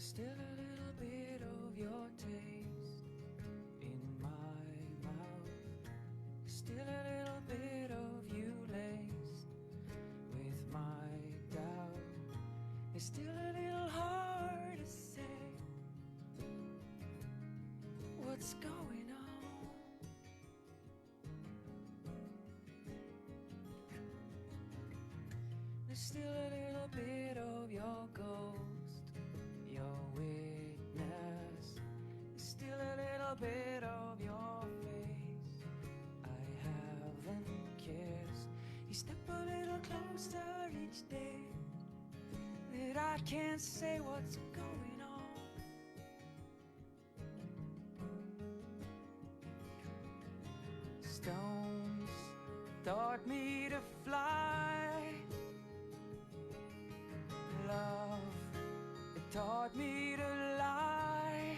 Still a little bit of your taste in my mouth. Still a little bit of you laced with my doubt. It's still a little hard to say what's going on. There's still a little bit of your ghost, your witness. There's still a little bit of your face I haven't kissed. You step a little closer each day, that I can't say what's going on. Stones taught me to fly. Love, it taught me to lie.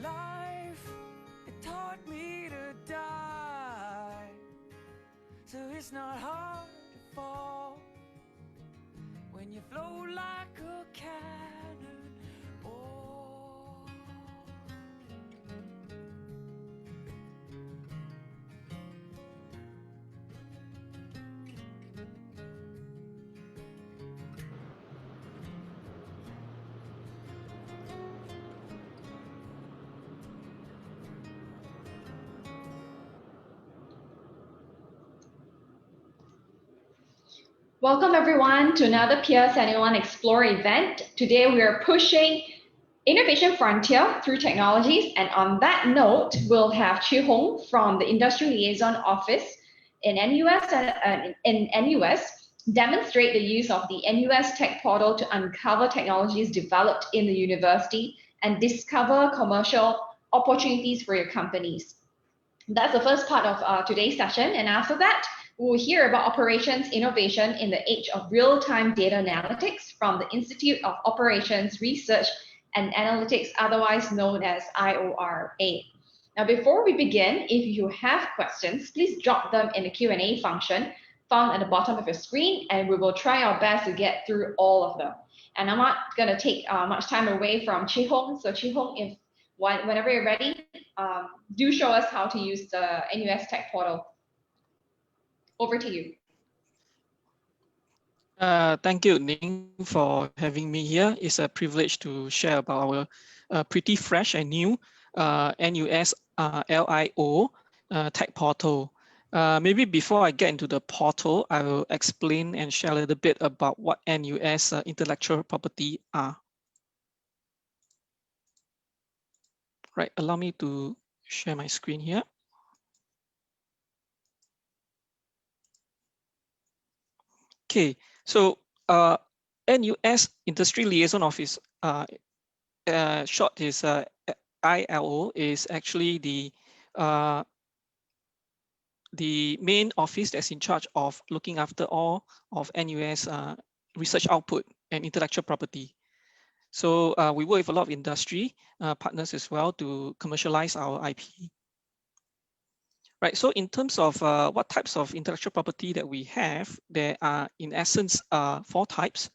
Life, it taught me to die. So it's not hard to fall when you float like a cannon. Oh. Welcome everyone to another PIER71 Explore event. Today we are pushing innovation frontier through technologies, and on that note, we'll have Chi Hong from the Industry Liaison Office in NUS demonstrate the use of the NUS Tech Portal to uncover technologies developed in the university and discover commercial opportunities for your companies. That's the first part of today's session, and after that, we'll hear about operations innovation in the age of real-time data analytics from the Institute of Operations Research and Analytics, otherwise known as IORA. Now, before we begin, if you have questions, please drop them in the Q&A function found at the bottom of your screen, and we will try our best to get through all of them. And I'm not going to take much time away from Chi Hong. So Chi Hong, whenever you're ready, do show us how to use the NUS Tech Portal. Over to you. Thank you, Ning, for having me here. It's a privilege to share about our pretty fresh and new NUS LIO Tech Portal. Maybe before I get into the portal, I will explain and share a little bit about what NUS intellectual property are. Right, allow me to share my screen here. Okay, so NUS Industry Liaison Office, short is ILO, is actually the main office that's in charge of looking after all of NUS research output and intellectual property. So we work with a lot of industry partners as well to commercialize our IP. Right, so in terms of what types of intellectual property that we have, there are in essence 4 types.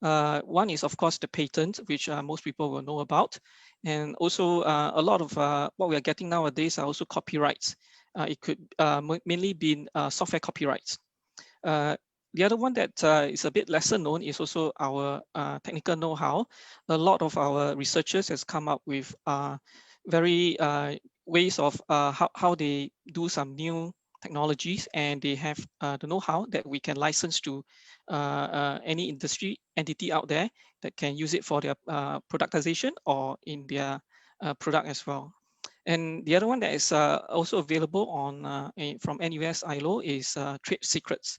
One is of course the patent, which most people will know about. And also a lot of what we are getting nowadays are also copyrights. It could mainly be software copyrights. The other one that is a bit lesser known is also our technical know-how. A lot of our researchers has come up with very ways of how they do some new technologies, and they have the know-how that we can license to any industry entity out there that can use it for their productization or in their product as well. And the other one that is also available on from NUS ILO is trade secrets.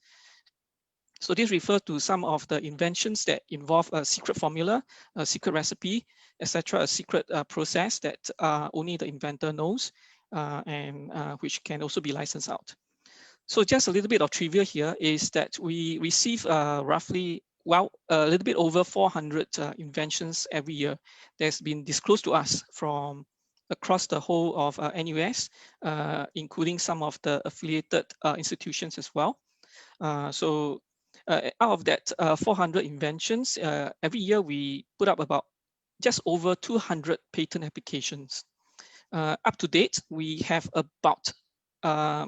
So this refers to some of the inventions that involve a secret formula, a secret recipe, etc., a secret process that only the inventor knows, and which can also be licensed out. So just a little bit of trivia here is that we receive roughly, well, a little bit over 400 inventions every year that's been disclosed to us from across the whole of NUS, including some of the affiliated institutions as well. So out of that 400 inventions, every year we put up about just over 200 patent applications. Up to date, we have about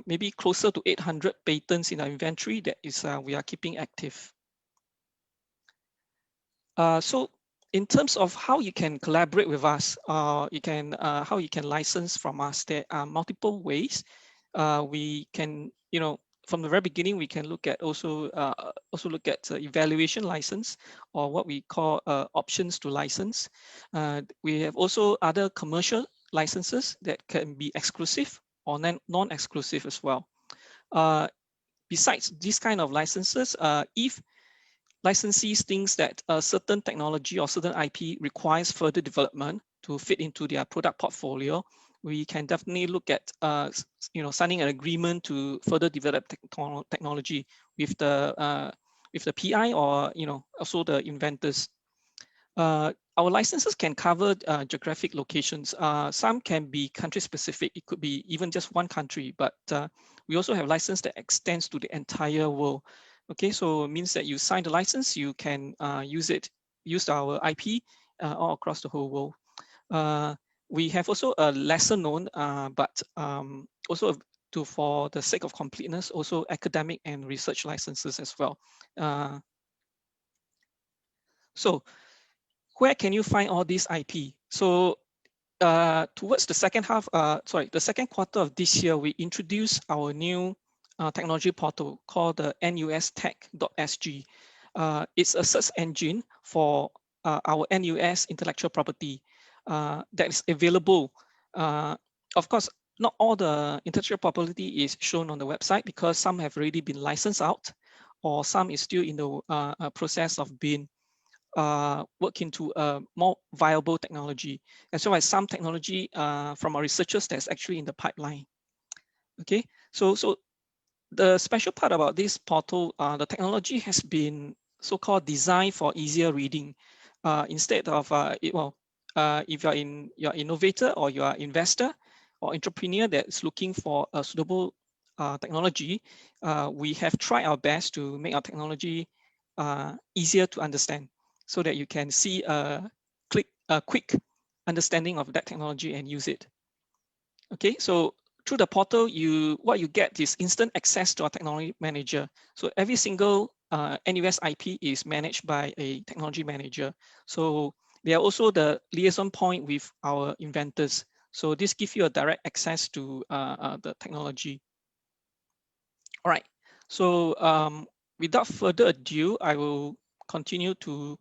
maybe closer to 800 patents in our inventory that is we are keeping active. So in terms of how you can collaborate with us, how you can license from us, there are multiple ways. We can, from the very beginning, we can look at also look at evaluation license, or what we call options to license. We have also other commercial licenses that can be exclusive or non-exclusive as well. Besides these kind of licenses, if licensees thinks that a certain technology or certain IP requires further development to fit into their product portfolio, we can definitely look at signing an agreement to further develop technology with the PI or also the inventors. Our licenses can cover geographic locations. Some can be country specific. It could be even just one country, but we also have license that extends to the entire world. Okay, so it means that you sign the license, you can use our IP all across the whole world. We have also a lesser known, but also for the sake of completeness, also academic and research licenses as well. So where can you find all these IP? So towards the second quarter of this year, we introduced our new technology portal called the NUStech.sg. It's a search engine for our NUS intellectual property that is available. Of course, not all the intellectual property is shown on the website because some have already been licensed out, or some is still in the process of being work into a more viable technology, as well as some technology from our researchers that's actually in the pipeline. Okay, so the special part about this portal, the technology has been so-called designed for easier reading. Instead of if you're an innovator or you are investor or entrepreneur that's looking for a suitable technology, we have tried our best to make our technology easier to understand, so that you can see a quick understanding of that technology and use it. Okay, so through the portal, what you get is instant access to our technology manager. So every single NUS IP is managed by a technology manager. So they are also the liaison point with our inventors. So this gives you a direct access to the technology. All right, so without further ado, I will continue to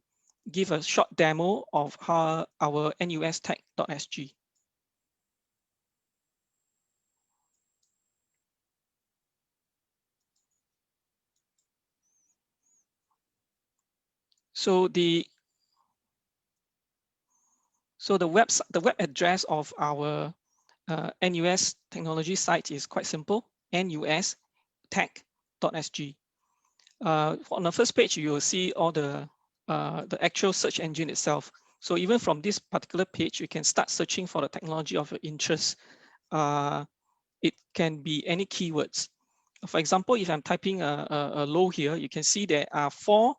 give a short demo of how our NUStech.sg. So the web address of our NUS technology site is quite simple: nustech.sg. On the first page, you will see all the actual search engine itself. So even from this particular page, you can start searching for the technology of your interest. It can be any keywords. For example, if I'm typing a low here, you can see there are 4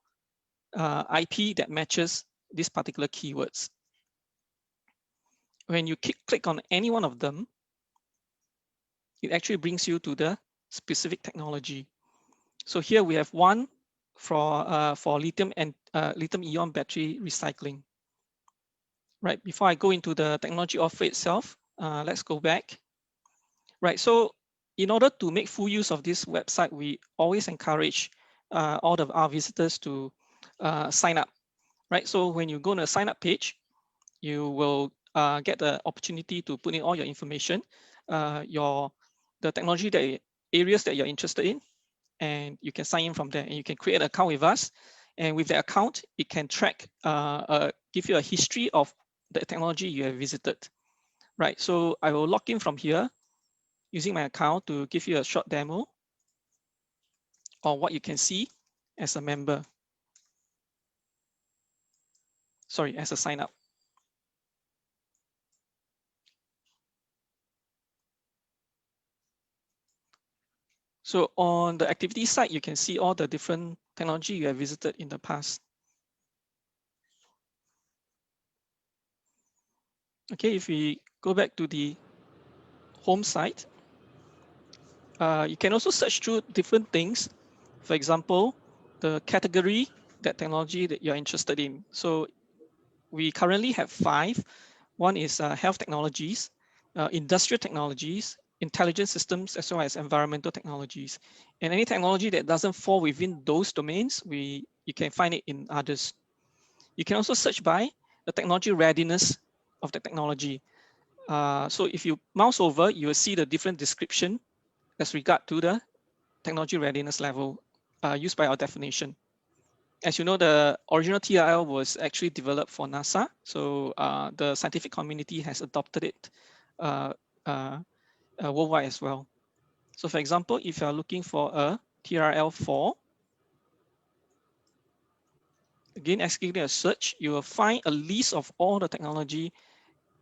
IP that matches this particular keywords. When you click on any one of them, it actually brings you to the specific technology. So here we have one for lithium and lithium-ion battery recycling. Right, before I go into the technology offer itself, let's go back. Right, so in order to make full use of this website, we always encourage all of our visitors to sign up. Right, so when you go on a sign up page, you will get the opportunity to put in all your information, the technology areas that you're interested in, and you can sign in from there, and you can create an account with us. And with the account, it can track, give you a history of the technology you have visited. Right, so I will log in from here using my account to give you a short demo of what you can see as a member. Sorry, as a sign up. So on the activity side, you can see all the different technology you have visited in the past. Okay, if we go back to the home site, you can also search through different things. For example, the category, that technology that you're interested in. So we currently have 5. One is health technologies, industrial technologies, intelligent systems, as well as environmental technologies. And any technology that doesn't fall within those domains, you can find it in others. You can also search by the technology readiness of the technology. So if you mouse over, you will see the different description as regard to the technology readiness level used by our definition. As you know, the original TRL was actually developed for NASA, so the scientific community has adopted it worldwide as well. So for example, if you're looking for a TRL4, again, executing a search, you will find a list of all the technology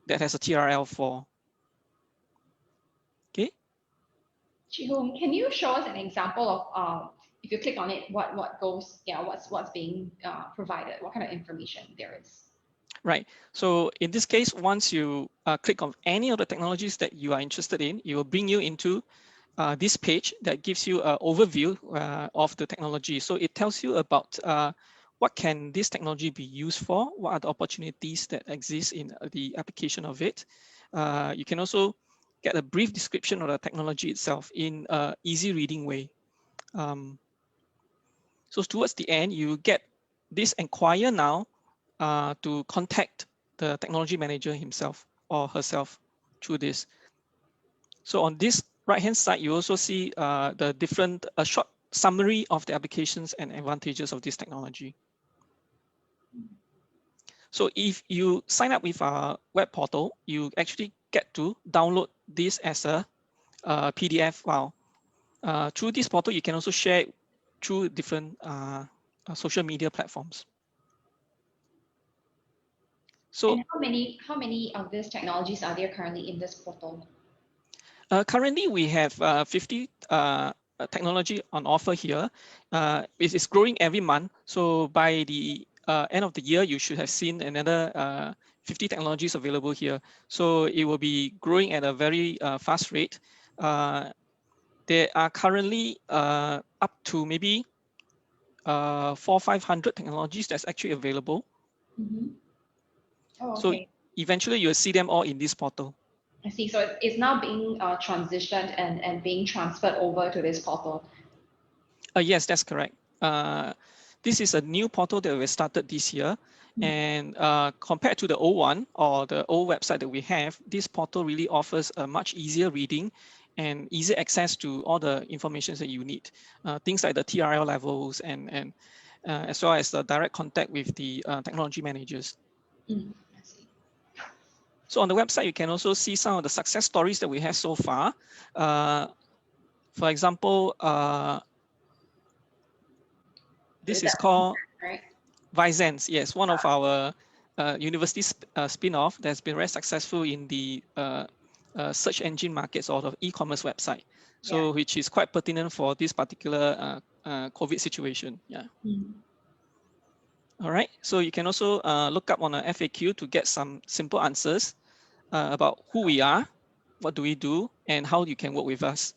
that has a TRL4. Okay. Chi-Hung, can you show us an example of if you click on it, what goes, what's being provided, what kind of information there is? Right. So in this case, once you click on any of the technologies that you are interested in, it will bring you into this page that gives you an overview of the technology. So it tells you about what can this technology be used for, what are the opportunities that exist in the application of it. You can also get a brief description of the technology itself in an easy reading way. So towards the end, you get this inquire now to contact the technology manager himself or herself through this. So on this right-hand side, you also see the different short summary of the applications and advantages of this technology. So if you sign up with our web portal, you actually get to download this as a PDF file. Through this portal, you can also share it through different social media platforms. So, and how many of these technologies are there currently in this portal? Currently, we have 50 technology on offer here. It is growing every month. So by the end of the year, you should have seen another 50 technologies available here. So it will be growing at a very fast rate. There are currently up to maybe 400 or 500 technologies that's actually available. Mm-hmm. Oh, So okay. eventually you'll see them all in this portal. I see. So it's now being transitioned and being transferred over to this portal. Yes, that's correct. This is a new portal that we started this year. And compared to the old one or the old website that we have, this portal really offers a much easier reading and easy access to all the information that you need. Things like the TRL levels and as well as the direct contact with the technology managers. I see. So on the website, you can also see some of the success stories that we have so far. For example, this is called right? Visens, yes, one of our university spin-off that's been very successful in the search engine markets or the e-commerce website. So which is quite pertinent for this particular COVID situation. Yeah. All right. So you can also look up on a FAQ to get some simple answers about who we are, what do we do, and how you can work with us.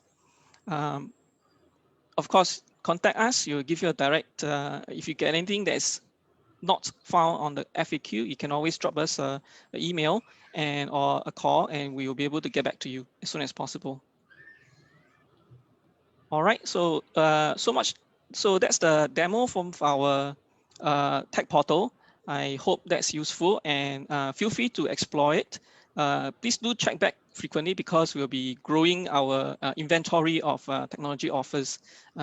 Of course, contact us. We'll give you a direct, if you get anything that's not found on the FAQ, you can always drop us an email or a call, and we will be able to get back to you as soon as possible. All right, so so that's the demo from our tech portal. I hope that's useful, and feel free to explore it. Please do check back frequently because we'll be growing our inventory of technology offers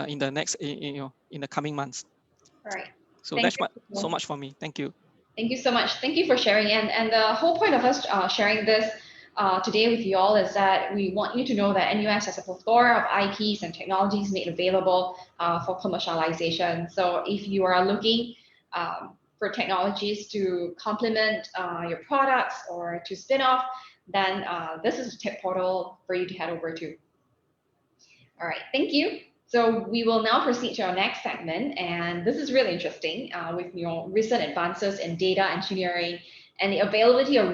in the next, in the coming months. All right. So that's so much for me. Thank you. Thank you so much. Thank you for sharing. And the whole point of us sharing this today with you all is that we want you to know that NUS has a plethora of IPs and technologies made available for commercialization. So if you are looking for technologies to complement your products or to spin off, then this is a tech portal for you to head over to. All right, thank you. So we will now proceed to our next segment, and this is really interesting with recent advances in data engineering and the availability of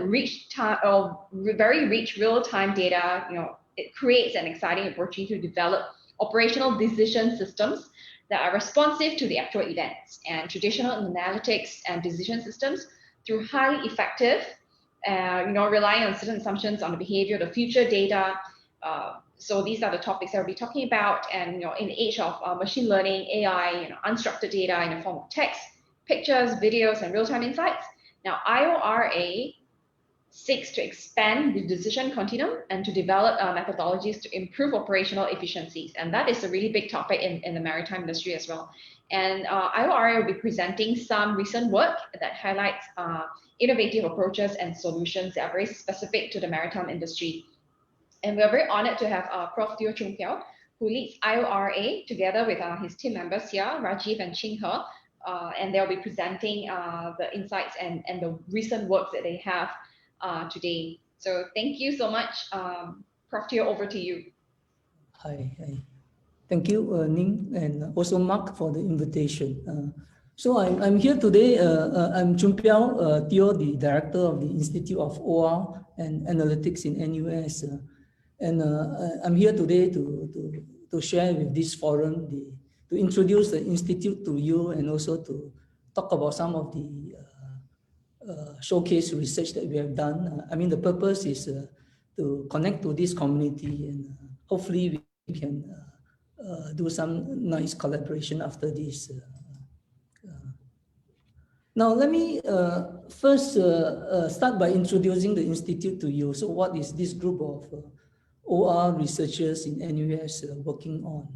very rich real-time data. It creates an exciting opportunity to develop operational decision systems that are responsive to the actual events, and traditional analytics and decision systems through highly effective, relying on certain assumptions on the behavior of the future data. So these are the topics that we'll be talking about. And in the age of machine learning, AI, unstructured data in the form of text, pictures, videos, and real-time insights. Now, IORA seeks to expand the decision continuum and to develop methodologies to improve operational efficiencies. And that is a really big topic in the maritime industry as well. And IORA will be presenting some recent work that highlights innovative approaches and solutions that are very specific to the maritime industry. And we're very honored to have Prof. Teo Chung Piao, who leads IORA together with his team members here, Rajiv and Ching He, and they'll be presenting the insights and the recent works that they have today. So thank you so much. Prof. Teo, over to you. Hi. Thank you, Ning, and also Mark for the invitation. So I'm here today. I'm Chung Piao Teo, the director of the Institute of OR and Analytics in NUS. And I'm here today to share with this forum, to introduce the Institute to you, and also to talk about some of the showcase research that we have done. I mean, the purpose is to connect to this community, and hopefully we can do some nice collaboration after this. Now, let me first start by introducing the Institute to you. So what is this group of OR researchers in NUS working on?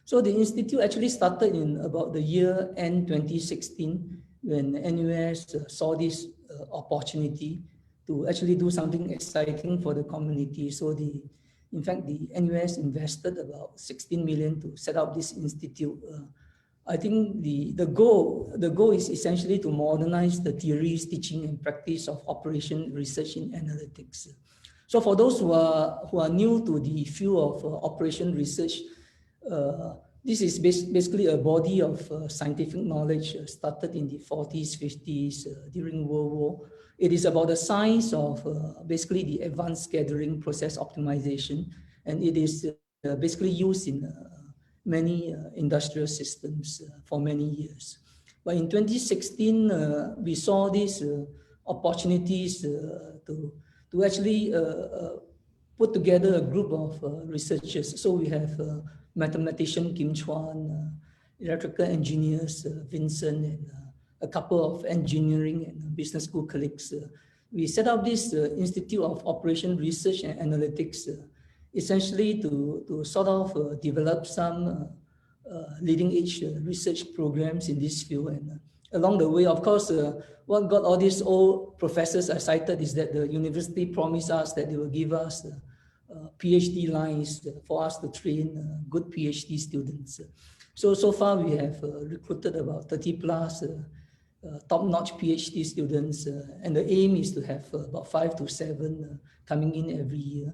So the Institute actually started in about the year end 2016, when NUS saw this opportunity to actually do something exciting for the community. So in fact, the NUS invested about 16 million to set up this institute. I think the goal is essentially to modernize the theories, teaching, and practice of operation research in analytics. So for those who are new to the field of operation research, this is basically a body of scientific knowledge started in the 40s, 50s during World War. It is about the science of basically the advanced gathering process optimization, and it is basically used in many industrial systems for many years. But in 2016, we saw these opportunities to actually put together a group of researchers. So we have mathematician Kim Chuan, electrical engineers Vincent, and a couple of engineering and business school colleagues. We set up this Institute of Operation Research and Analytics, essentially to sort of develop some leading edge research programs in this field. And along the way, of course, what got all these old professors excited is that the university promised us that they will give us PhD lines for us to train good PhD students. So far we have recruited about 30 plus top-notch PhD students, and the aim is to have about 5 to 7 coming in every year.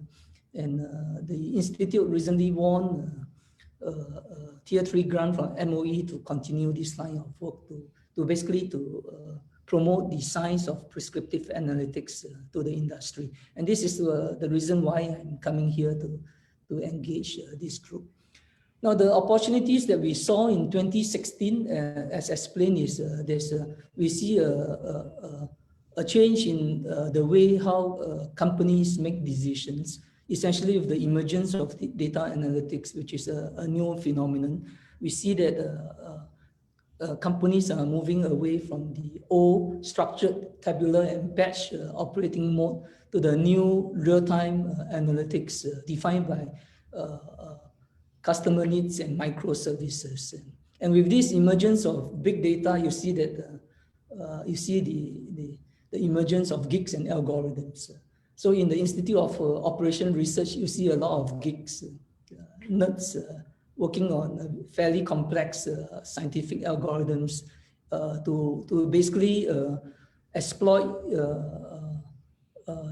And the Institute recently won a Tier 3 grant from MOE to continue this line of work to basically promote the science of prescriptive analytics to the industry. And this is the reason why I'm coming here to engage this group. Now, the opportunities that we saw in 2016, as explained, is we see a change in the way how companies make decisions, essentially with the emergence of data analytics, which is a new phenomenon. We see that companies are moving away from the old structured tabular and batch operating mode to the new real-time analytics defined by customer needs and microservices. And with this emergence of big data, you see that you see the emergence of gigs and algorithms. So in the Institute of Operation Research, you see a lot of geeks, nerds working on fairly complex scientific algorithms to basically exploit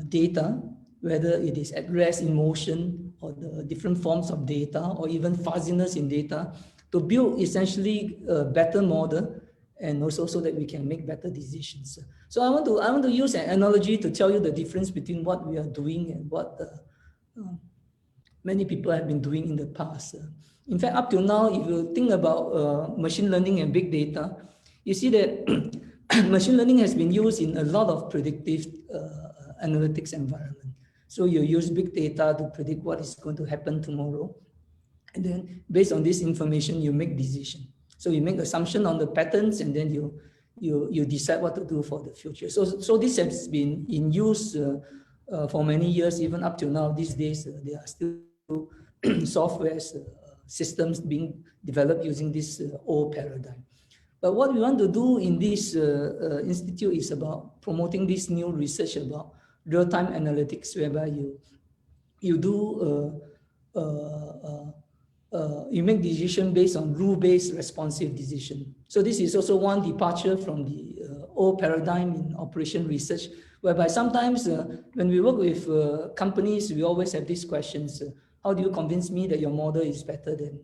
data, whether it is at rest, in motion, or the different forms of data or even fuzziness in data to build essentially a better model, and also so that we can make better decisions. So I want to use an analogy to tell you the difference between what we are doing and what many people have been doing in the past. In fact, up till now, if you think about machine learning and big data, you see that machine learning has been used in a lot of predictive analytics environment. So you use big data to predict what is going to happen tomorrow. And then based on this information, you make decision. So you make assumption on the patterns, and then you decide what to do for the future. So this has been in use for many years, even up till now. These days, there are still software systems being developed using this old paradigm. But what we want to do in this institute is about promoting this new research about real-time analytics, whereby you do you make decision based on rule-based responsive decision. So this is also one departure from the old paradigm in operation research, whereby sometimes when we work with companies, we always have these questions. How do you convince me that your model is better than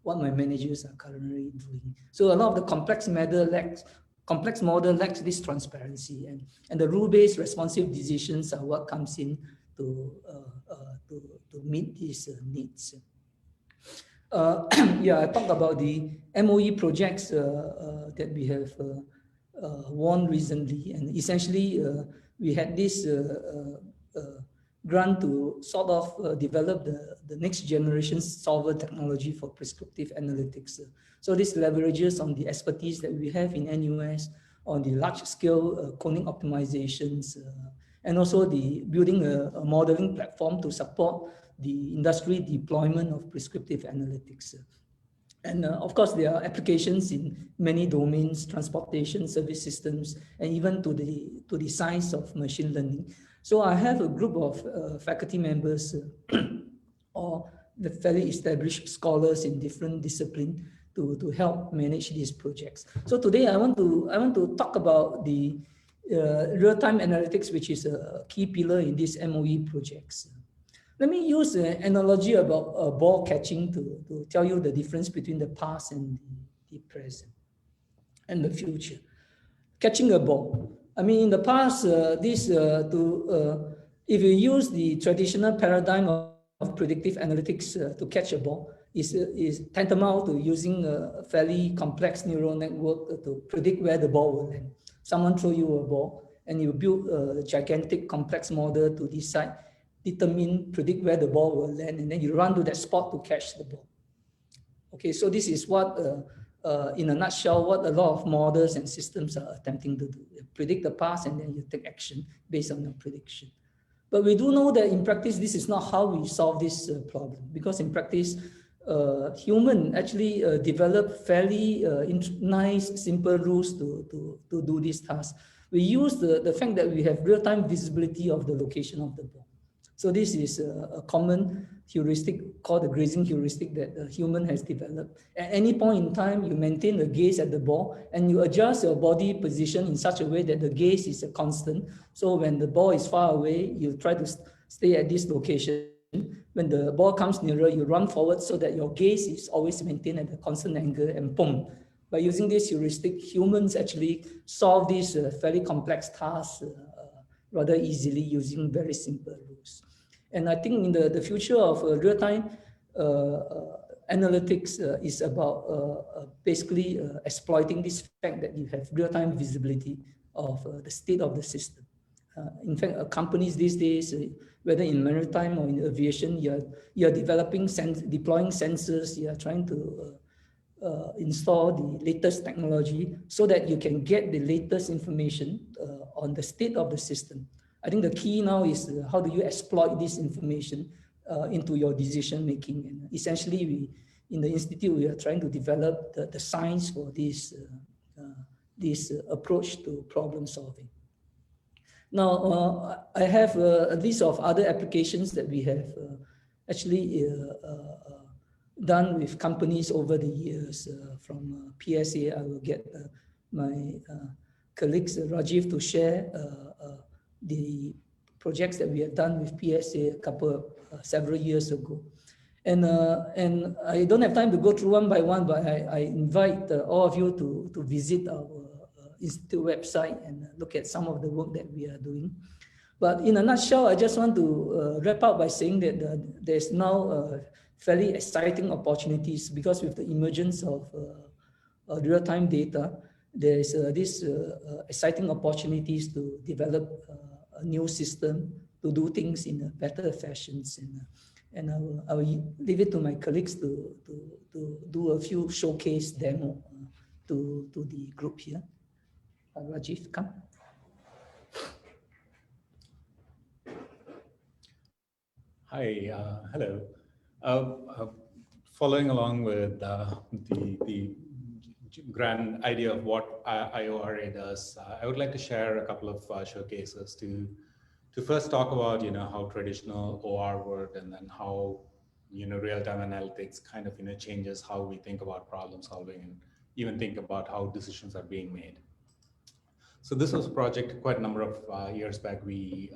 what my managers are currently doing? So a lot of the complex model lacks this transparency, and the rule-based responsive decisions are what comes in to meet these needs. Yeah, I talked about the MOE projects that we have won recently, and essentially we had this grant to sort of develop the next generation solver technology for prescriptive analytics. So this leverages on the expertise that we have in NUS on the large scale coding optimizations, and also the building a modeling platform to support the industry deployment of prescriptive analytics. And of course, there are applications in many domains, transportation, service systems, and even to the science of machine learning. So I have a group of faculty members or the fairly established scholars in different disciplines to help manage these projects. So today I want to talk about the real-time analytics, which is a key pillar in these MOE projects. Let me use an analogy about ball catching to tell you the difference between the past and the present and the future. Catching a ball. I mean, in the past, if you use the traditional paradigm of predictive analytics to catch a ball, is tantamount to using a fairly complex neural network to predict where the ball will land. Someone throw you a ball, and you build a gigantic complex model to predict where the ball will land, and then you run to that spot to catch the ball. Okay, so this is what, in a nutshell, what a lot of models and systems are attempting to do. You predict the past, and then you take action based on your prediction. But we do know that in practice, this is not how we solve this problem, because in practice, human actually develop fairly nice, simple rules to do this task. We use the fact that we have real-time visibility of the location of the ball. So this is a common heuristic called the grazing heuristic that the human has developed. At any point in time, you maintain the gaze at the ball, and you adjust your body position in such a way that the gaze is a constant. So when the ball is far away, you try to stay at this location. When the ball comes nearer, you run forward so that your gaze is always maintained at a constant angle, and boom. By using this heuristic, humans actually solve these fairly complex tasks rather easily using very simple rules. And I think in the future of real-time analytics is about basically exploiting this fact that you have real-time visibility of the state of the system. In fact, companies these days, whether in maritime or in aviation, you're deploying sensors, you're trying to install the latest technology so that you can get the latest information on the state of the system. I think the key now is how do you exploit this information into your decision making. And essentially, in the institute, we are trying to develop the science for this approach to problem solving. Now, I have a list of other applications that we have actually done with companies over the years. From PSA, I will get my colleagues, Rajiv, to share the projects that we have done with PSA a couple several years ago. And I don't have time to go through one by one, but I invite all of you to visit our institute website and look at some of the work that we are doing. But in a nutshell, I just want to wrap up by saying that there's now fairly exciting opportunities, because with the emergence of real-time data, there is this exciting opportunities to develop a new system to do things in a better fashions. And I will leave it to my colleagues to do a few showcase demo to the group here. Rajiv, come. Hi, hello. Following along with the grand idea of what IORA does, I would like to share a couple of showcases to first talk about how traditional OR worked, and then how real-time analytics kind of changes how we think about problem solving, and even think about how decisions are being made. So this was a project quite a number of years back. We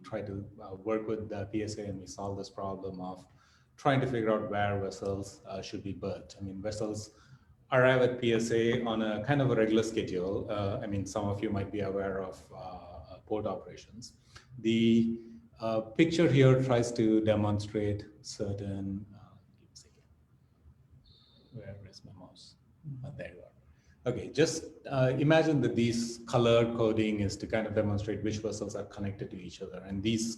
tried to work with the PSA, and we solved this problem of trying to figure out where vessels should be berthed. I mean, vessels arrive at PSA on a kind of a regular schedule. I mean, some of you might be aware of port operations. The picture here tries to demonstrate certain, give a second. Where is my mouse? Oh, there you are. Okay, just imagine that these color coding is to kind of demonstrate which vessels are connected to each other. And these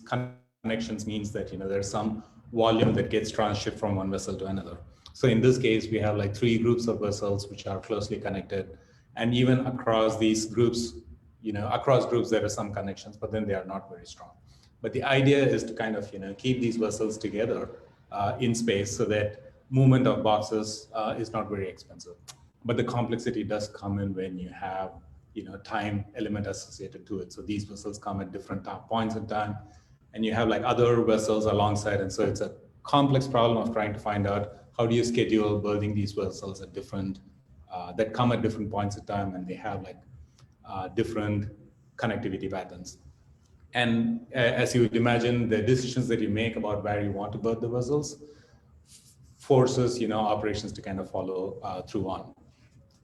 connections means that, there's some volume that gets transshipped from one vessel to another. So in this case, we have like 3 groups of vessels which are closely connected. And even across these groups, across groups, there are some connections, but then they are not very strong. But the idea is to kind of, keep these vessels together in space, so that movement of boxes is not very expensive. But the complexity does come in when you have, time element associated to it. So these vessels come at different points in time, and you have like other vessels alongside. And so it's a complex problem of trying to find out how do you schedule berthing these vessels at different, that come at different points in time, and they have like different connectivity patterns. And as you would imagine, the decisions that you make about where you want to berth the vessels forces, operations to kind of follow through on.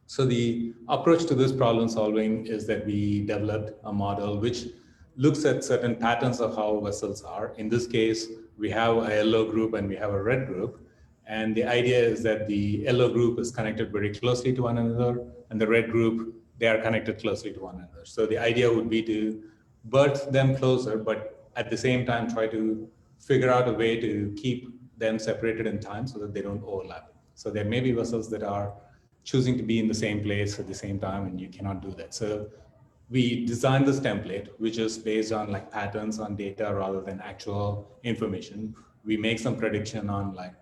So the approach to this problem solving is that we developed a model which looks at certain patterns of how vessels are. In this case, we have a yellow group and we have a red group. And the idea is that the yellow group is connected very closely to one another, and the red group, they are connected closely to one another. So the idea would be to berth them closer, but at the same time, try to figure out a way to keep them separated in time so that they don't overlap. So there may be vessels that are choosing to be in the same place at the same time, and you cannot do that. So we designed this template, which is based on like patterns on data rather than actual information. We make some prediction on like,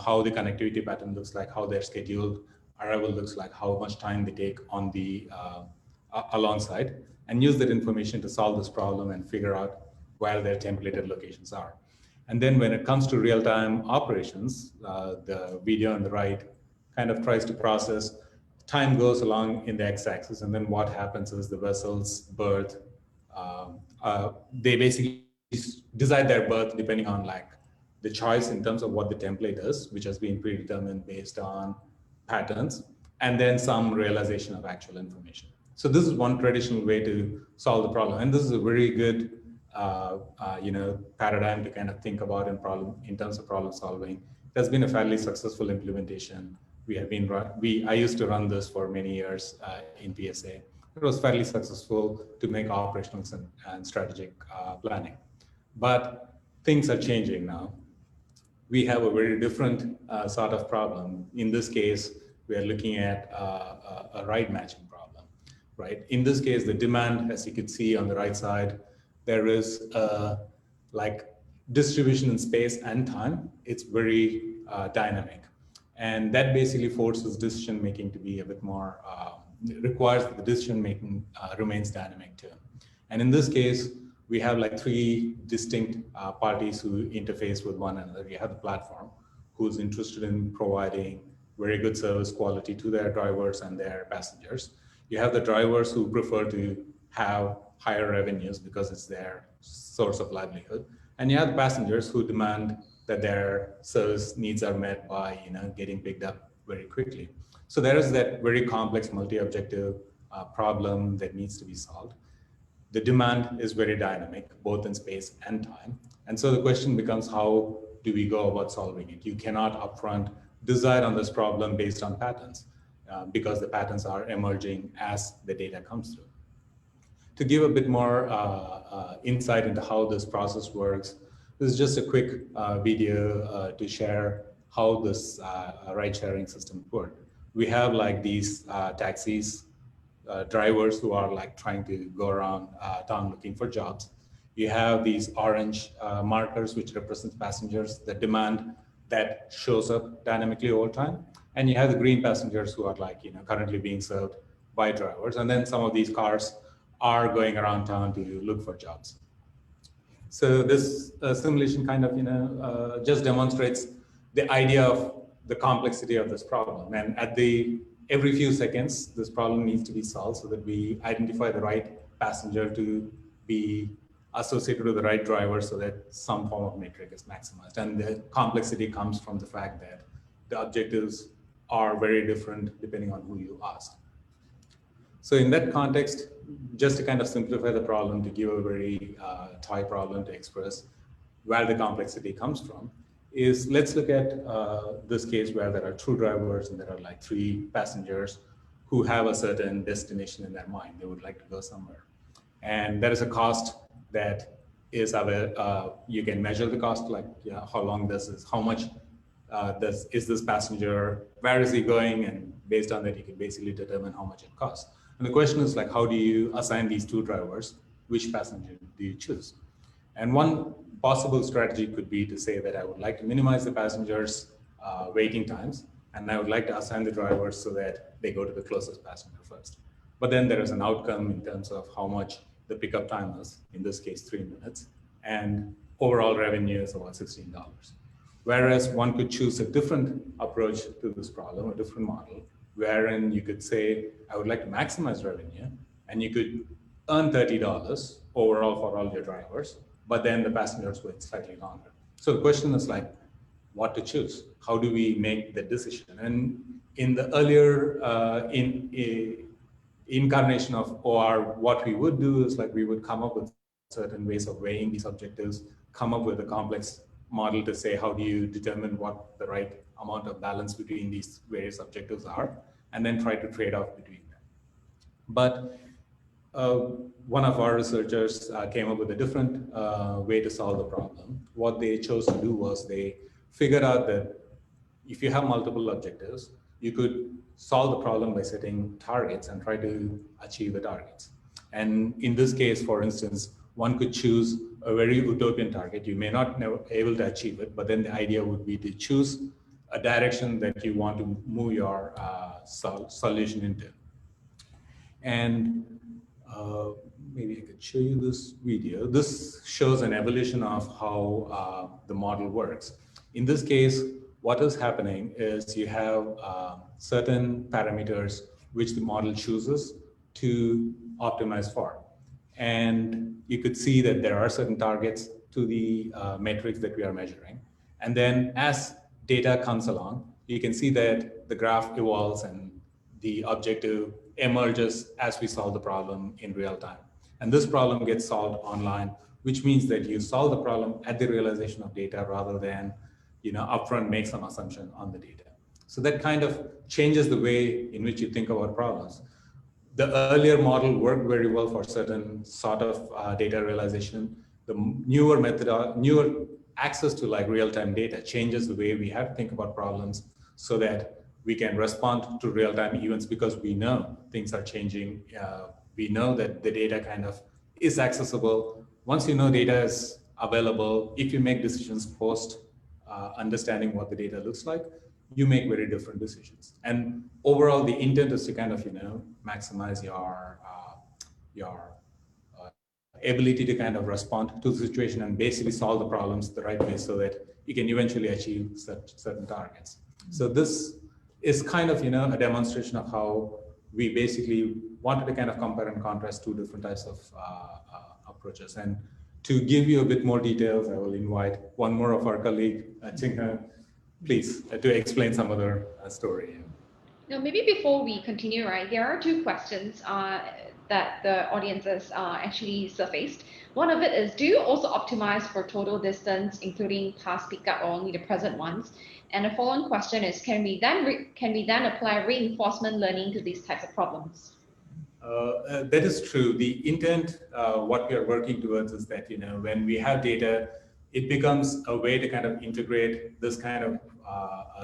how the connectivity pattern looks like, how they're scheduled, arrival looks like, how much time they take on the alongside, and use that information to solve this problem and figure out where their templated locations are. And then when it comes to real-time operations, the video on the right kind of tries to process, time goes along in the x-axis, and then what happens is the vessels berth, they basically decide their berth depending on like the choice in terms of what the template is, which has been predetermined based on patterns, and then some realization of actual information. So this is one traditional way to solve the problem, and this is a very good paradigm to kind of think about in terms of problem solving. It has been a fairly successful implementation. I used to run this for many years in PSA. It was fairly successful to make operational and strategic planning. But things are changing now. We have a very different sort of problem. In this case, we are looking at a ride matching problem, right? In this case, the demand, as you can see on the right side, there is like distribution in space and time. It's very dynamic. And that basically forces decision-making to be a bit more, requires that the decision-making remains dynamic too. And in this case, we have like 3 distinct parties who interface with one another. You have the platform, who's interested in providing very good service quality to their drivers and their passengers. You have the drivers who prefer to have higher revenues because it's their source of livelihood. And you have the passengers who demand that their service needs are met by getting picked up very quickly. So there is that very complex multi-objective problem that needs to be solved. The demand is very dynamic, both in space and time. And so the question becomes, how do we go about solving it? You cannot upfront decide on this problem based on patterns because the patterns are emerging as the data comes through. To give a bit more insight into how this process works, this is just a quick video to share how this ride-sharing system works. We have like these taxis, drivers who are like trying to go around town looking for jobs. You have these orange markers which represent passengers, the demand that shows up dynamically over time. And you have the green passengers who are like currently being served by drivers. And then some of these cars are going around town to look for jobs. So this simulation kind of just demonstrates the idea of the complexity of this problem. And at every few seconds, this problem needs to be solved so that we identify the right passenger to be associated with the right driver so that some form of metric is maximized. And the complexity comes from the fact that the objectives are very different depending on who you ask. So in that context, just to kind of simplify the problem, to give a very toy problem to express where the complexity comes from, is let's look at this case where there are two drivers and there are like three passengers who have a certain destination in their mind. They would like to go somewhere. And there is a cost that is you can measure the cost, like how long this is, how much is this passenger, where is he going? And based on that, you can basically determine how much it costs. And the question is like, how do you assign these two drivers? Which passenger do you choose? And one possible strategy could be to say that I would like to minimize the passengers' waiting times, and I would like to assign the drivers so that they go to the closest passenger first. But then there is an outcome in terms of how much the pickup time is, in this case, 3 minutes, and overall revenue is about $16. Whereas one could choose a different approach to this problem, a different model, wherein you could say, I would like to maximize revenue, and you could earn $30 overall for all your drivers, but then the passengers wait slightly longer. So the question is like, what to choose? How do we make the decision? And in the earlier incarnation of OR, what we would do is like we would come up with certain ways of weighing these objectives, come up with a complex model to say, how do you determine what the right amount of balance between these various objectives are, and then try to trade off between them. But one of our researchers came up with a different way to solve the problem. What they chose to do was they figured out that if you have multiple objectives, you could solve the problem by setting targets and try to achieve the targets. And in this case, for instance, one could choose a very utopian target. You may not be able to achieve it, but then the idea would be to choose a direction that you want to move your solution into. And maybe I could show you this video. This shows an evolution of how the model works. In this case, what is happening is you have certain parameters which the model chooses to optimize for. And you could see that there are certain targets to the metrics that we are measuring. And then as data comes along, you can see that the graph evolves and the objective emerges as we solve the problem in real time. And this problem gets solved online, which means that you solve the problem at the realization of data rather than upfront make some assumption on the data. So that kind of changes the way in which you think about problems. The earlier model worked very well for certain sort of data realization. The newer method, newer access to like real-time data changes the way we have to think about problems so that we can respond to real-time events because we know things are changing. We know that the data kind of is accessible. Once you know data is available, if you make decisions post understanding what the data looks like, you make very different decisions. And overall, the intent is to kind of maximize your ability to kind of respond to the situation and basically solve the problems the right way so that you can eventually achieve certain targets. So this is kind of a demonstration of how we basically wanted to kind of compare and contrast two different types of approaches. And To give you a bit more details, I will invite one more of our colleague, Chinghe, please, to explain some other story. Now, maybe before we continue, right, there are two questions that the audiences actually surfaced. One of it is, do you also optimize for total distance, including past pickup or only the present ones? And the following question is, can we then apply reinforcement learning to these types of problems? That is true. The intent, what we are working towards is that, when we have data, it becomes a way to kind of integrate this kind of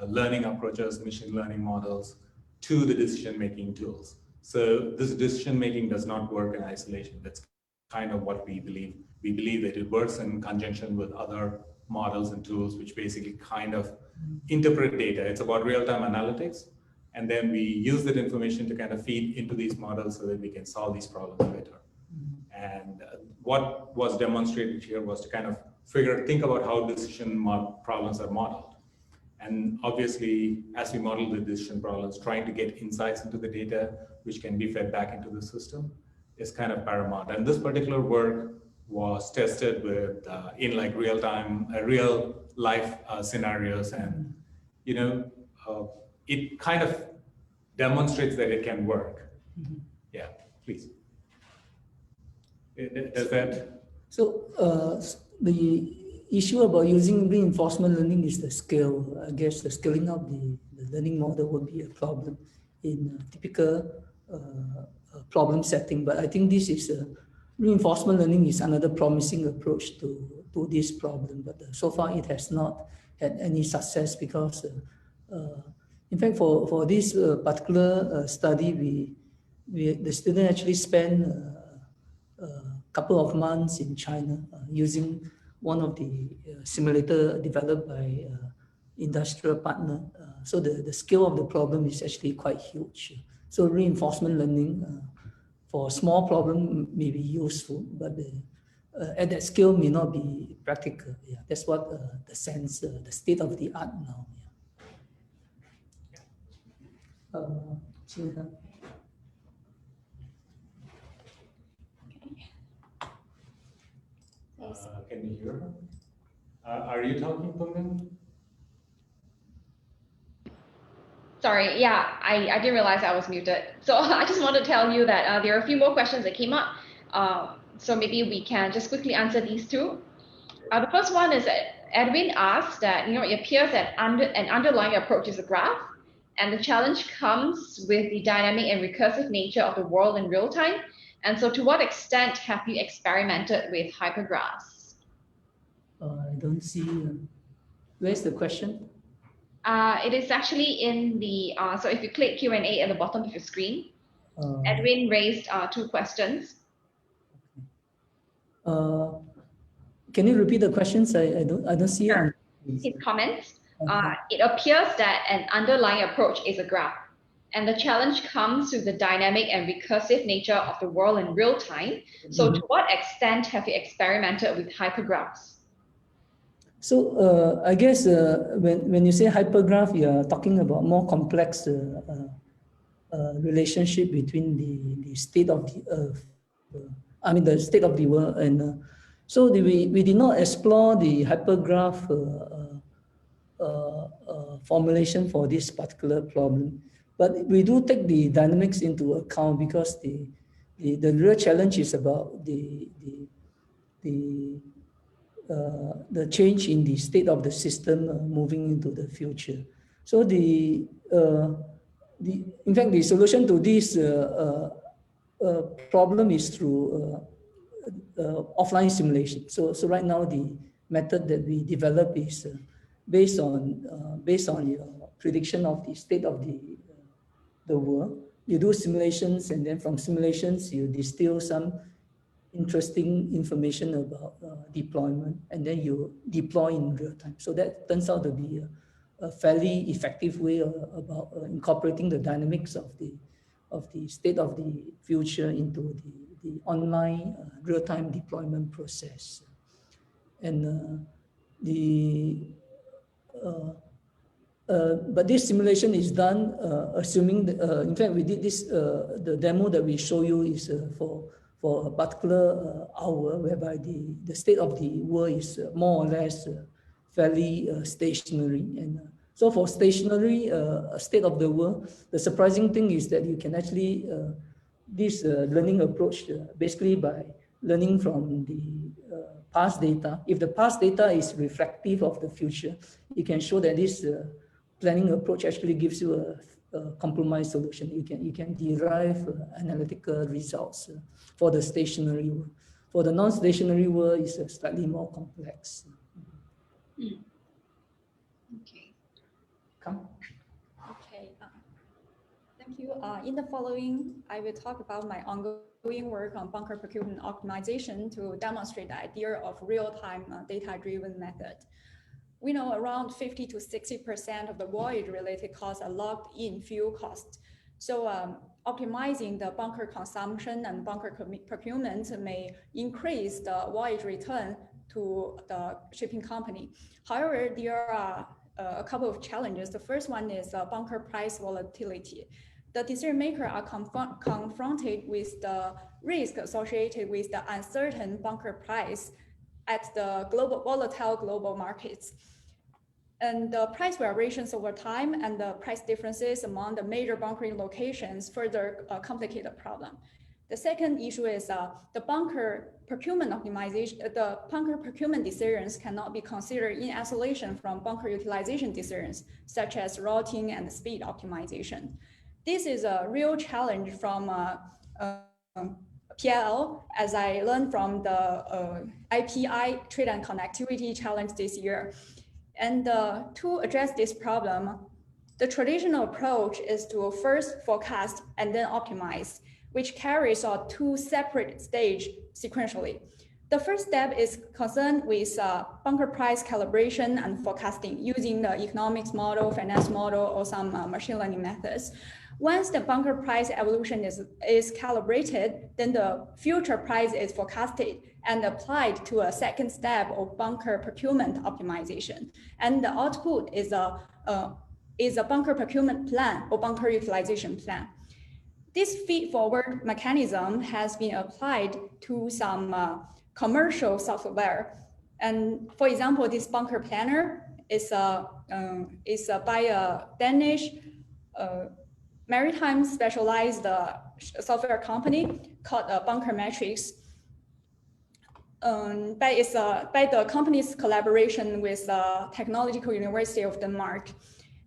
learning approaches, machine learning models to the decision-making tools. So this decision-making does not work in isolation. That's kind of what we believe. We believe that it works in conjunction with other models and tools, which basically kind of interpret data. It's about real-time analytics. And then we use that information to kind of feed into these models so that we can solve these problems better. And what was demonstrated here was to kind of think about how decision problems are modeled. And obviously, as we model the decision problems, trying to get insights into the data, which can be fed back into the system, is kind of paramount. And this particular work was tested with in like real life scenarios, and it kind of demonstrates that it can work. Yeah, please. Does that? So the issue about using reinforcement learning is the scale. I guess the scaling up the learning model would be a problem in a typical problem setting. But I think this is reinforcement learning is another promising approach to this problem. But so far it has not had any success because, in fact, for this particular study, the student actually spent a couple of months in China using one of the simulator developed by industrial partner. So the scale of the problem is actually quite huge. So reinforcement learning for a small problem may be useful, but at that scale may not be practical. Yeah, that's what the sense, the state of the art now. Yeah. Can you hear her? Are you talking, Pungman? Sorry, yeah, I didn't realize I was muted. So I just want to tell you that there are a few more questions that came up. So maybe we can just quickly answer these two. The first one is that Edwin asked that, it appears that an underlying approach is a graph, and the challenge comes with the dynamic and recursive nature of the world in real time. And so to what extent have you experimented with hypergraphs? I don't see, where's the question? It is actually in the, so if you click Q&A at the bottom of your screen, Edwin raised two questions. Can you repeat the questions? I don't see it. His comments, it appears that an underlying approach is a graph, and the challenge comes to the dynamic and recursive nature of the world in real time. So to what extent have you experimented with hypergraphs? So I guess when you say hypergraph, you are talking about more complex relationship between the state of the earth, the state of the world. And so we did not explore the hypergraph formulation for this particular problem. But we do take the dynamics into account because the real challenge is about the change in the state of the system moving into the future. So in fact, the solution to this problem is through offline simulation. So right now the method that we develop is based on your prediction of the state of the world. You do simulations, and then from simulations you distill some interesting information about deployment, and then you deploy in real time. So that turns out to be a fairly effective way about incorporating the dynamics of the state of the future into the online real-time deployment process. And but this simulation is done assuming that, in fact, we did this, the demo that we show you is for for a particular hour, whereby the state of the world is more or less fairly stationary. And so for stationary state of the world, the surprising thing is that you can actually, this learning approach, basically by learning from the past data, if the past data is reflective of the future, you can show that this planning approach actually gives you a compromise solution. You can derive analytical results for the stationary world. For the non-stationary world, it's slightly more complex. Okay. Okay. Thank you. In the following, I will talk about my ongoing work on bunker procurement optimization to demonstrate the idea of real-time data-driven method. We know around 50 to 60% of the voyage-related costs are locked in fuel costs. So optimizing the bunker consumption and bunker procurement may increase the voyage return to the shipping company. However, there are a couple of challenges. The first one is bunker price volatility. The decision makers are confronted with the risk associated with the uncertain bunker price at the volatile global markets. And the price variations over time and the price differences among the major bunkering locations further complicate the problem. The second issue is the bunker procurement optimization. The bunker procurement decisions cannot be considered in isolation from bunker utilization decisions, such as routing and speed optimization. This is a real challenge from PIL, as I learned from the IPI Trade and Connectivity Challenge this year. And to address this problem, the traditional approach is to first forecast and then optimize, which carries out two separate stages sequentially. The first step is concerned with bunker price calibration and forecasting using the economics model, finance model, or some machine learning methods. Once the bunker price evolution is calibrated, then the future price is forecasted and applied to a second step of bunker procurement optimization. And the output is a bunker procurement plan or bunker utilization plan. This feed-forward mechanism has been applied to some commercial software. And for example, this bunker planner is by a Danish maritime specialized software company called Bunker Metrics. By the company's collaboration with the Technological University of Denmark.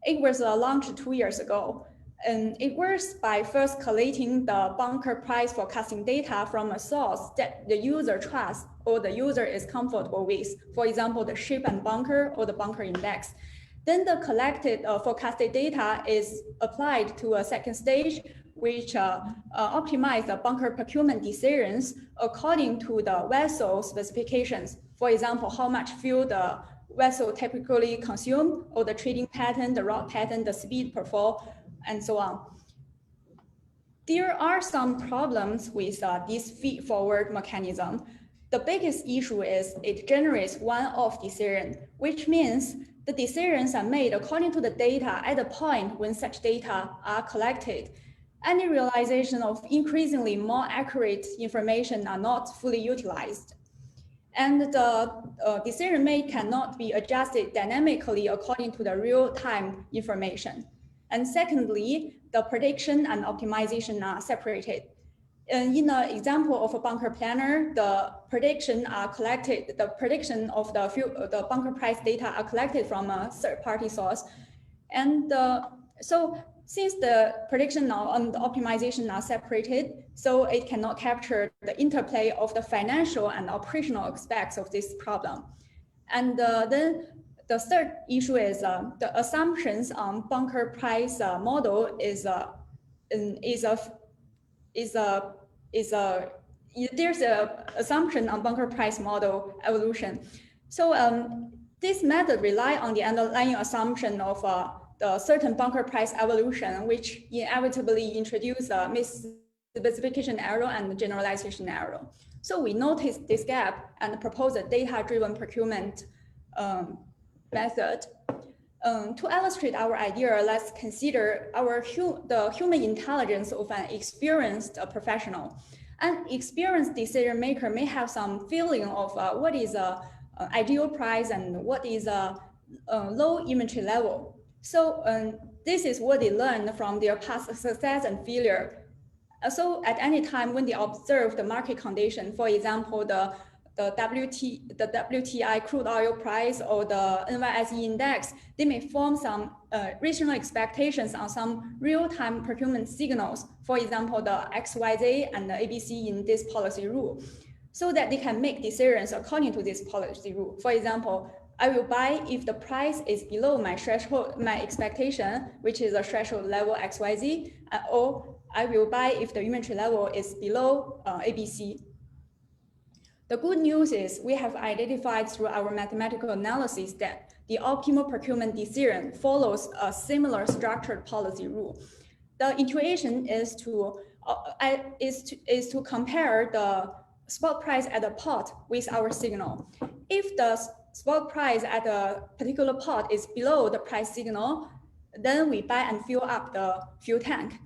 It was launched 2 years ago. And it works by first collating the bunker price forecasting data from a source that the user trusts or the user is comfortable with. For example, the ship and bunker or the bunker index. Then the collected forecasted data is applied to a second stage, which optimize the bunker procurement decisions according to the vessel specifications. For example, how much fuel the vessel typically consume, or the trading pattern, the route pattern, the speed profile, and so on. There are some problems with this feed-forward mechanism. The biggest issue is it generates one-off decision, which means the decisions are made according to the data at the point when such data are collected. Any realization of increasingly more accurate information are not fully utilized. And the decision made cannot be adjusted dynamically according to the real-time information. And secondly, the prediction and optimization are separated. In the example of a bunker planner, the prediction are collected, the prediction of the bunker price data are collected from a third-party source. And so since the prediction and the optimization are separated, so it cannot capture the interplay of the financial and operational aspects of this problem. And then the third issue is the assumptions on bunker price model there's an assumption on bunker price model evolution. So this method rely on the underlying assumption of the certain bunker price evolution, which inevitably introduce misspecification error and generalization error. So we noticed this gap and propose a data-driven procurement method. To illustrate our idea, let's consider the human intelligence of an experienced professional. An experienced decision maker may have some feeling of what is a ideal price and what is a low inventory level. So this is what they learned from their past success and failure. So at any time when they observe the market condition, for example, the WTI crude oil price or the NYSE index, they may form some reasonable expectations on some real-time procurement signals, for example, the XYZ and the ABC in this policy rule, so that they can make decisions according to this policy rule. For example, I will buy if the price is below my threshold, my expectation, which is a threshold level XYZ, or I will buy if the inventory level is below ABC. The good news is we have identified through our mathematical analysis that the optimal procurement decision follows a similar structured policy rule. The intuition is to compare the spot price at the pot with our signal. If the spot price at a particular pot is below the price signal, then we buy and fill up the fuel tank.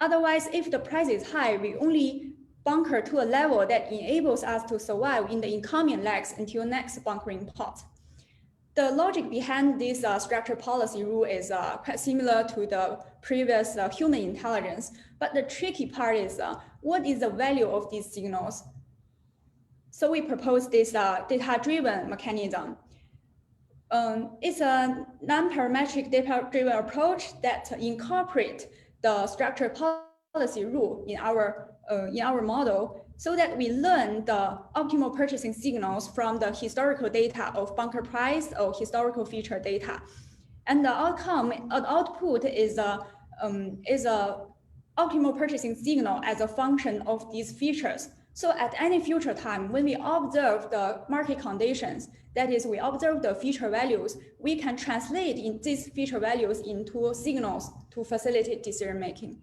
Otherwise, if the price is high, we only bunker to a level that enables us to survive in the incoming legs until next bunkering pot. The logic behind this structured policy rule is quite similar to the previous human intelligence, but the tricky part is what is the value of these signals? So we propose this data-driven mechanism. It's a non-parametric data-driven approach that incorporates the structured policy rule in our model, so that we learn the optimal purchasing signals from the historical data of bunker price or historical feature data, and the output is a optimal purchasing signal as a function of these features. So at any future time, when we observe the market conditions, that is, we observe the feature values, we can translate in these feature values into signals to facilitate decision making.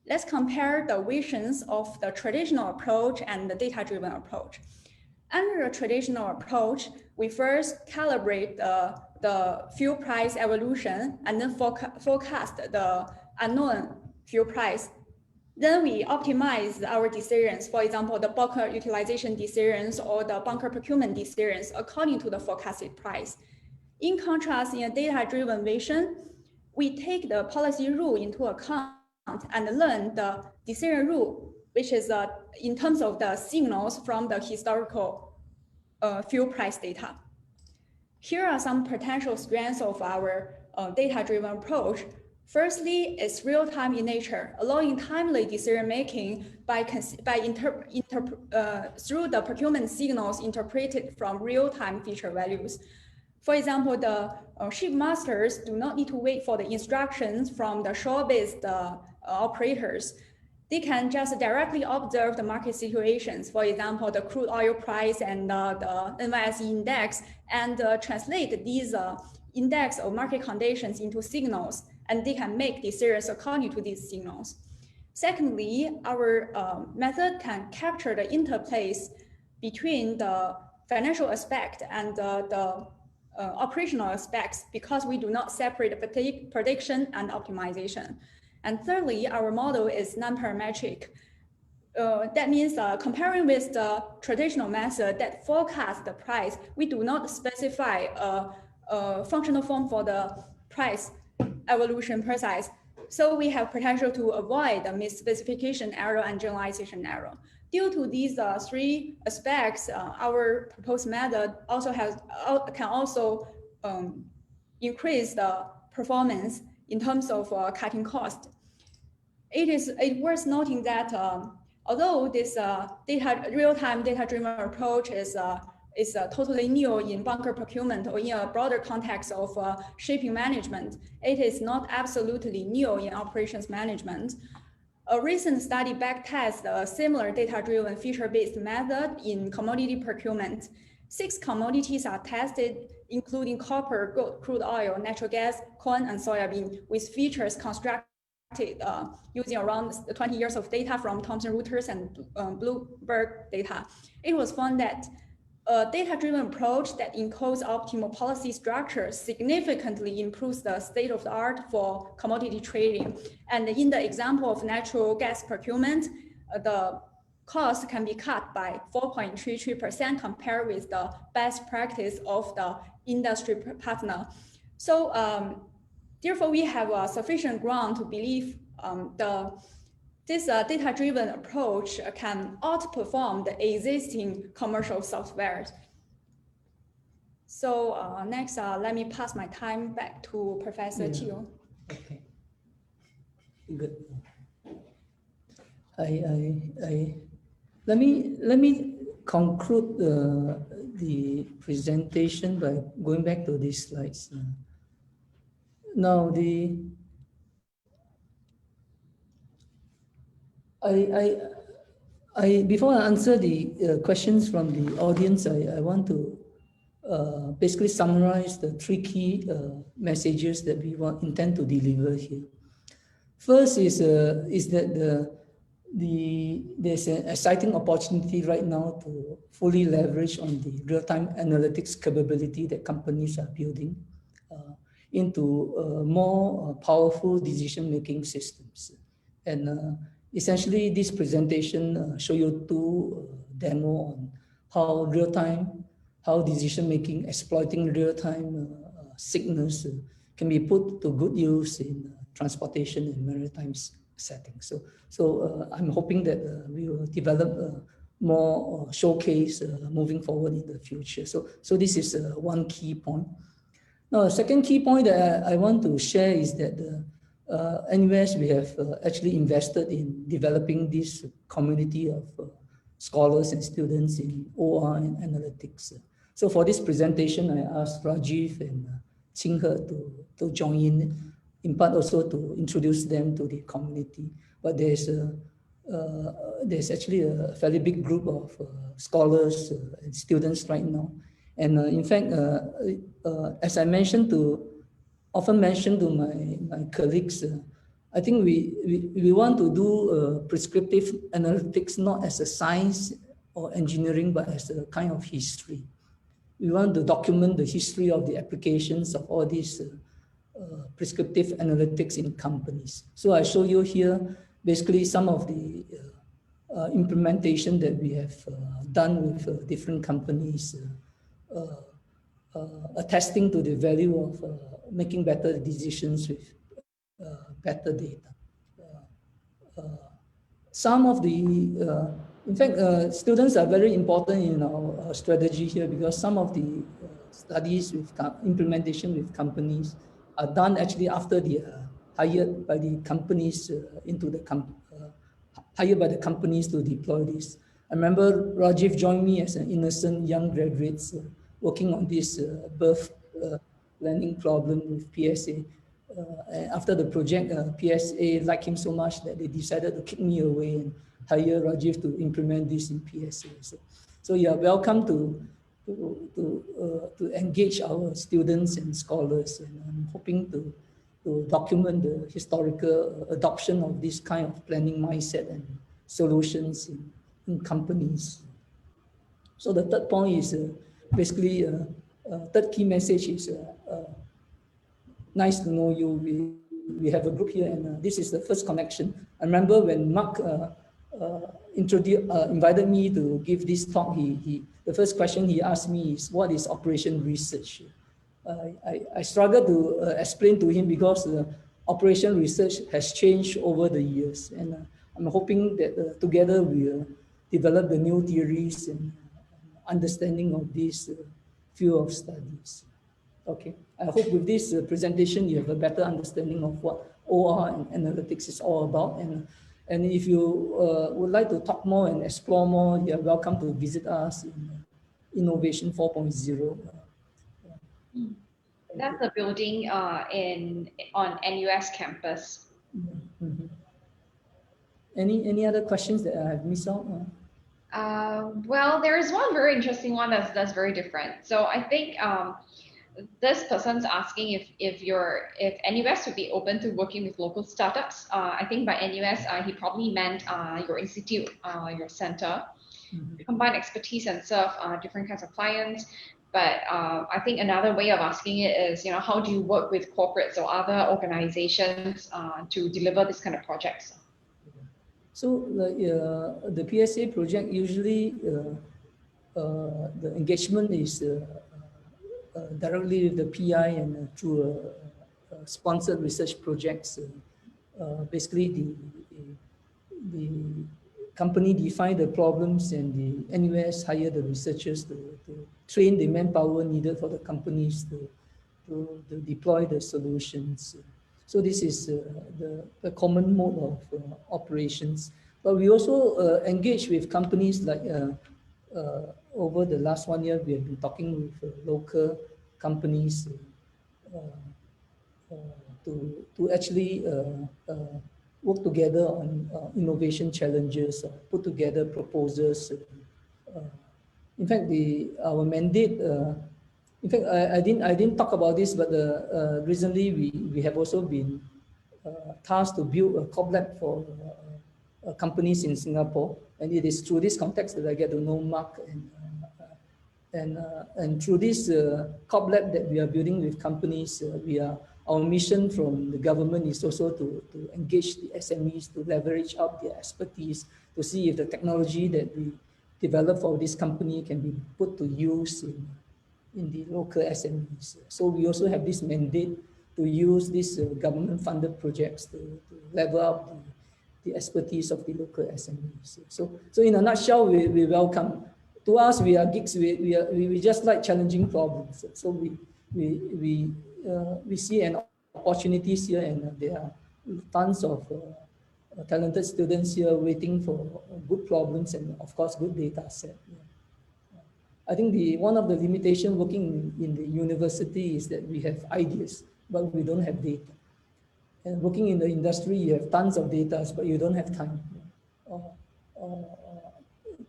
Let's compare the visions of the traditional approach and the data-driven approach. Under the traditional approach, we first calibrate the fuel price evolution and then forecast the unknown fuel price. Then we optimize our decisions, for example, the bunker utilization decisions or the bunker procurement decisions according to the forecasted price. In contrast, in a data-driven vision, we take the policy rule into account and learn the decision rule, which is in terms of the signals from the historical fuel price data. Here are some potential strengths of our data-driven approach. Firstly, it's real-time in nature, allowing timely decision-making through the procurement signals interpreted from real-time feature values. For example, the shipmasters do not need to wait for the instructions from the shore-based operators. They can just directly observe the market situations, for example, the crude oil price and the NYSE index, and translate these index or market conditions into signals, and they can make decisions according to these signals. Secondly, our method can capture the interplays between the financial aspect and the operational aspects, because we do not separate prediction and optimization. And thirdly, our model is non-parametric. That means comparing with the traditional method that forecasts the price, we do not specify a functional form for the price evolution precise. So we have potential to avoid the misspecification error and generalization error. Due to these three aspects, our proposed method also can also increase the performance in terms of cutting cost. It's worth noting that although this real-time data-driven approach is totally new in bunker procurement or in a broader context of shipping management, it is not absolutely new in operations management. A recent study backtests a similar data-driven feature-based method in commodity procurement. 6 commodities are tested, including copper, gold, crude oil, natural gas, corn, and soybean, with features constructed using around 20 years of data from Thomson Reuters and Bloomberg data. It was found that a data-driven approach that encodes optimal policy structures significantly improves the state of the art for commodity trading. And in the example of natural gas procurement, the cost can be cut by 4.33% compared with the best practice of the industry partner. So therefore, we have a sufficient ground to believe this data-driven approach can outperform the existing commercial software. So next, let me pass my time back to Professor Chiu. Okay. Good. Let me conclude the presentation by going back to these slides. Now before I answer the questions from the audience, I want to basically summarize the three key messages that we intend to deliver here. First is that there's an exciting opportunity right now to fully leverage on the real-time analytics capability that companies are building into more powerful decision-making systems. And essentially, this presentation show you two demo on how decision-making, exploiting real-time signals can be put to good use in transportation and maritime settings. So I'm hoping that we will develop more showcase moving forward in the future. So this is one key point. Now, a second key point that I want to share is that NUS, we have actually invested in developing this community of scholars and students in OR and analytics. So for this presentation, I asked Rajiv and Qinghe to join in part also to introduce them to the community. But there's actually a fairly big group of scholars and students right now. And in fact, as I often mentioned to my colleagues, I think we want to do prescriptive analytics not as a science or engineering, but as a kind of history. We want to document the history of the applications of all these prescriptive analytics in companies. So I show you here basically some of the implementation that we have done with different companies, attesting to the value of making better decisions with better data. Some of the, in fact, students are very important in our strategy here because some of the studies with implementation with companies are done actually after they are hired by the companies hired by the companies to deploy this. I remember Rajiv joined me as an innocent young graduate working on this birth planning problem with PSA. After the project, PSA liked him so much that they decided to kick me away and hire Rajiv to implement this in PSA. So you are welcome to engage our students and scholars, and I'm hoping to document the historical adoption of this kind of planning mindset and solutions in companies. So the third point is basically third key message is nice to know you. We have a group here, and this is the first connection. I remember when Mark invited me to give this talk, the first question he asked me is, what is operation research? I struggled to explain to him because operation research has changed over the years, and I'm hoping that together we will develop the new theories and understanding of this field of studies. Okay, I hope with this presentation you have a better understanding of what OR and analytics is all about. And if you would like to talk more and explore more, you're welcome to visit us in Innovation 4.0. That's a building on NUS campus. Mm-hmm. Any other questions that I have missed out? Well, there is one very interesting one that's very different. So I think this person's asking if NUS would be open to working with local startups. I think by NUS, he probably meant your institute, your center. Mm-hmm. Combine expertise and serve different kinds of clients. But I think another way of asking it is, how do you work with corporates or other organizations to deliver this kind of projects? So the PSA project usually the engagement is directly with the PI and through sponsored research projects. Basically, the company define the problems and the NUS hire the researchers to train the manpower needed for the companies to deploy the solutions. So this is the common mode of operations. But we also engage with companies like over the last 1 year, we have been talking with local companies to actually work together on innovation challenges, put together proposals. In fact, our mandate. In fact, I didn't talk about this, but recently we have also been tasked to build a COP lab for companies in Singapore, and it is through this context that I get to know Mark and through this COP lab that we are building with companies, our mission from the government is also to engage the SMEs, to leverage up their expertise, to see if the technology that we develop for this company can be put to use in the local SMEs. So we also have this mandate to use these government-funded projects to level up the expertise of the local SMEs. So in a nutshell, we welcome. To us, we are geeks. We just like challenging problems. So we see an opportunities here, and there are tons of talented students here waiting for good problems and, of course, good data set. I think one of the limitations working in the university is that we have ideas, but we don't have data. And working in the industry, you have tons of data, but you don't have time.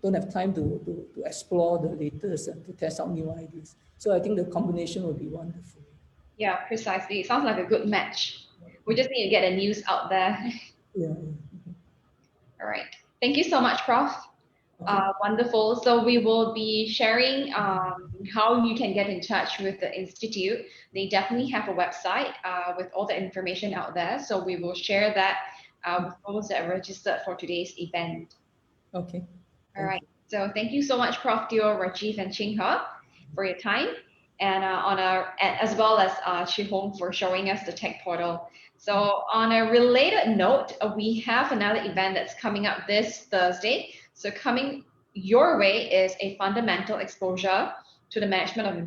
Don't have time to explore the latest and to test out new ideas. So I think the combination will be wonderful. Yeah, precisely. It sounds like a good match. We just need to get the news out there. Yeah. All right. Thank you so much, Prof. Okay. Wonderful. So we will be sharing how you can get in touch with the Institute. They definitely have a website with all the information out there. So we will share that with those that are registered for today's event. Okay. All right. So thank you so much, Prof. Teo, Rajiv, and Ching He, for your time, and as well as Chi Hong for showing us the tech portal. So on a related note, we have another event that's coming up this Thursday. So coming your way is a fundamental exposure to the management of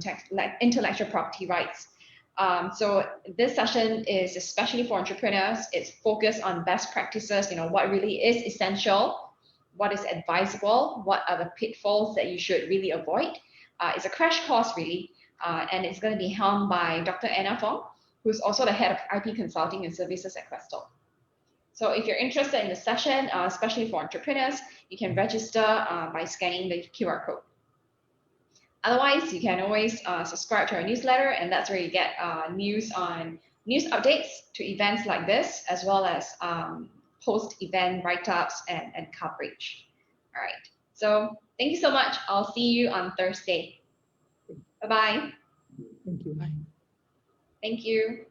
intellectual property rights. So this session is especially for entrepreneurs. It's focused on best practices, what really is essential, what is advisable, what are the pitfalls that you should really avoid. It's a crash course really, and it's going to be held by Dr. Anna Fong, who's also the head of IP consulting and services at Questel. So if you're interested in the session, especially for entrepreneurs, you can register by scanning the QR code. Otherwise, you can always subscribe to our newsletter, and that's where you get news updates to events like this, as well as post-event write-ups and coverage. All right. So thank you so much. I'll see you on Thursday. Bye-bye. Thank you. Bye. Thank you.